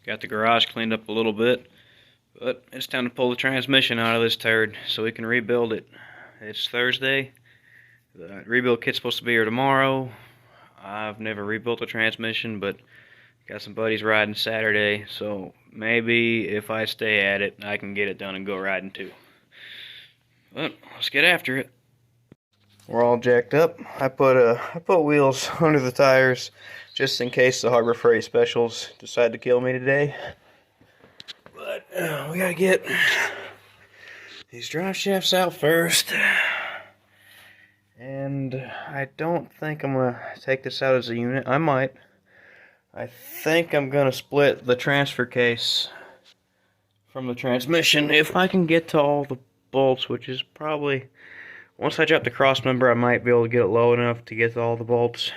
Got the garage cleaned up a little bit, but it's time to pull the transmission out of this turd so we can rebuild it. It's Thursday. The rebuild kit's supposed to be here tomorrow. I've never rebuilt a transmission, but got some buddies riding Saturday, so maybe if I stay at it, I can get it done and go riding too. But let's get after it. We're all jacked up. I put wheels under the tires just in case the Harbor Freight specials decide to kill me today. But we gotta get these drive shafts out first. And I don't think I'm gonna take this out as a unit. I might. I think I'm gonna split the transfer case from the transmission if I can get to all the bolts, which is probably, once I drop the cross member, I might be able to get it low enough to get to all the bolts.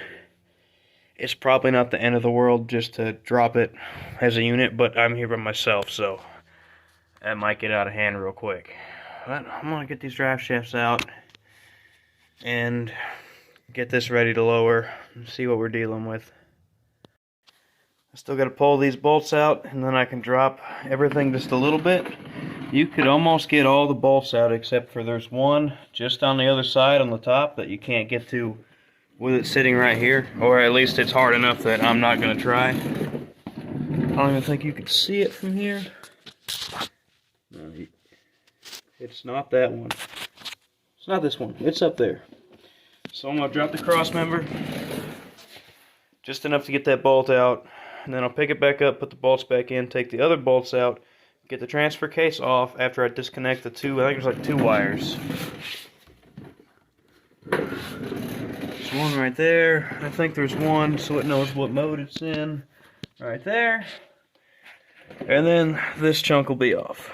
It's probably not the end of the world just to drop it as a unit, but I'm here by myself, so that might get out of hand real quick. But I'm gonna get these drive shafts out and get this ready to lower and see what we're dealing with. I still got to pull these bolts out, and then I can drop everything just a little bit. You could almost get all the bolts out, except for there's one just on the other side on the top that you can't get to with it sitting right here, or at least it's hard enough that I'm not going to try. I don't even think you can see it from here. No, it's not that one. It's not this one. It's up there. So I'm going to drop the cross member just enough to get that bolt out, and then I'll pick it back up, put the bolts back in, take the other bolts out, get the transfer case off after I disconnect the two, I think there's like 2 wires. There's one right there. I think there's one so it knows what mode it's in. Right there. And then this chunk will be off.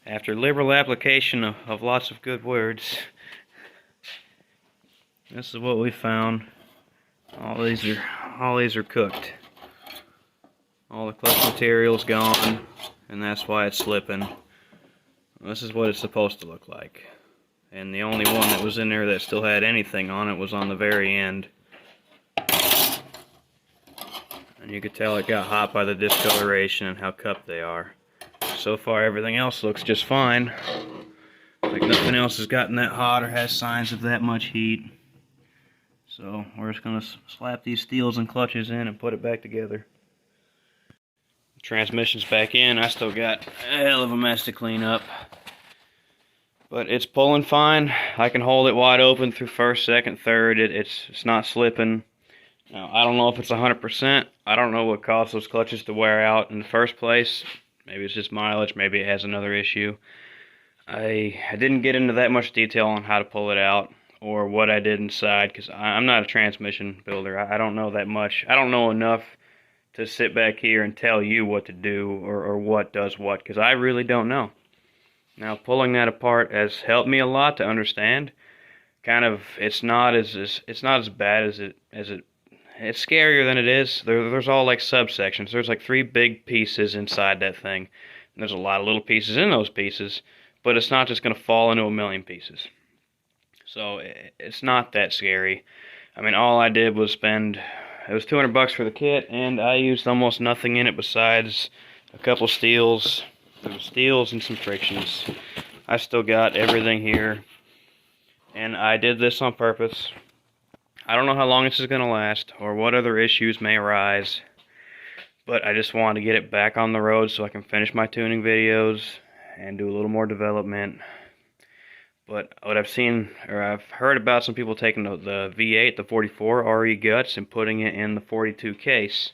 After liberal application of lots of good words, this is what we found. All these are cooked. All the clutch material's gone, and that's why it's slipping. This is what it's supposed to look like. And the only one that was in there that still had anything on it was on the very end. And you could tell it got hot by the discoloration and how cupped they are. So far everything else looks just fine. Like nothing else has gotten that hot or has signs of that much heat. So we're just going to slap these steels and clutches in and put it back together. The transmission's back in. I still got a hell of a mess to clean up. But it's pulling fine. I can hold it wide open through first, second, third. It's not slipping. Now, I don't know if it's 100%. I don't know what caused those clutches to wear out in the first place. Maybe it's just mileage. Maybe it has another issue. I didn't get into that much detail on how to pull it out or what I did inside, because I'm not a transmission builder. I don't know that much. I don't know enough to sit back here and tell you what to do or what does what, because I really don't know. Now, pulling that apart has helped me a lot to understand. Kind of, it's not as bad as it. It's scarier than it is. There's all like subsections. There's like 3 big pieces inside that thing. And there's a lot of little pieces in those pieces, but it's not just going to fall into a million pieces. So it's not that scary. I mean, all I did was spend, it was $200 for the kit, and I used almost nothing in it besides a couple steels. There were steels and some frictions. I still got everything here, and I did this on purpose. I don't know how long this is going to last or what other issues may arise, but I just wanted to get it back on the road so I can finish my tuning videos and do a little more development. But what I've seen, or I've heard about some people taking the V8, the 44 RE guts, and putting it in the 42 case.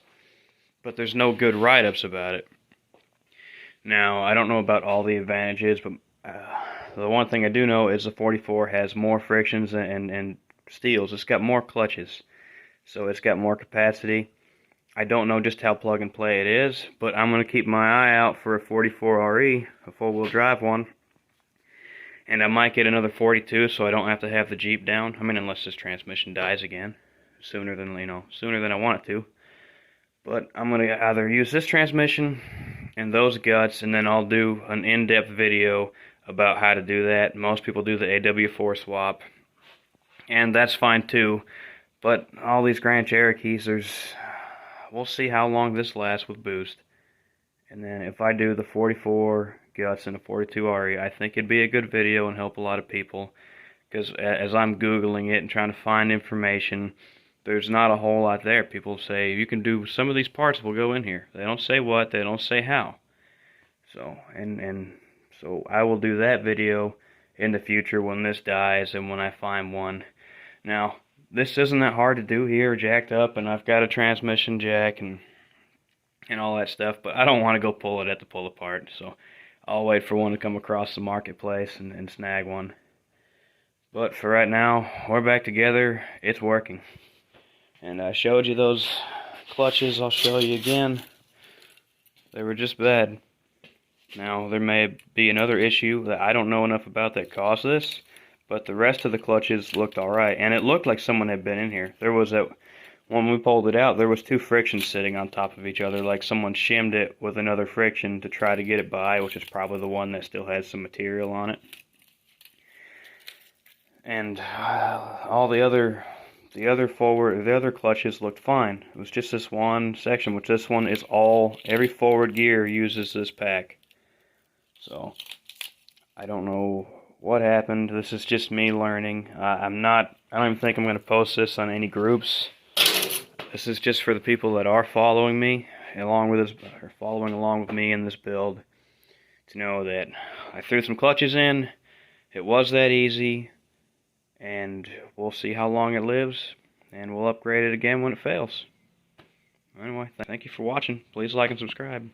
But there's no good write-ups about it. Now, I don't know about all the advantages, but the one thing I do know is the 44 has more frictions and steels. It's got more clutches, so it's got more capacity. I don't know just how plug and play it is, but I'm going to keep my eye out for a 44 RE, a four-wheel drive one. And I might get another 42 so I don't have to have the Jeep down. I mean, unless this transmission dies again sooner than I want it to. But I'm going to either use this transmission and those guts, and then I'll do an in-depth video about how to do that. Most people do the AW4 swap, and that's fine too. But all these Grand Cherokees, we'll see how long this lasts with boost. And then if I do the 44 guts and the 42 RE, I think it'd be a good video and help a lot of people. Because as I'm Googling it and trying to find information, there's not a whole lot there. People say, you can do some of these parts will go in here. They don't say what, they don't say how. So, so I will do that video in the future when this dies and when I find one. Now, this isn't that hard to do here, jacked up, and I've got a transmission jack and all that stuff, but I don't want to go pull it at the pull apart, so I'll wait for one to come across the marketplace and snag one. But for right now, we're back together. It's working. And I showed you those clutches. I'll show you again. They were just bad. Now, there may be another issue that I don't know enough about that caused this, but the rest of the clutches looked alright. And it looked like someone had been in here. There was that, when we pulled it out, there was two frictions sitting on top of each other, like someone shimmed it with another friction to try to get it by, which is probably the one that still has some material on it. And all the other clutches looked fine. It was just this one section, which this one is every forward gear uses this pack. So, I don't know what happened. This is just me learning. I don't even think I'm going to post this on any groups. This is just for the people that are following me, following along with me in this build, to know that I threw some clutches in. It was that easy. And we'll see how long it lives, and we'll upgrade it again when it fails. Anyway, thank you for watching. Please like and subscribe.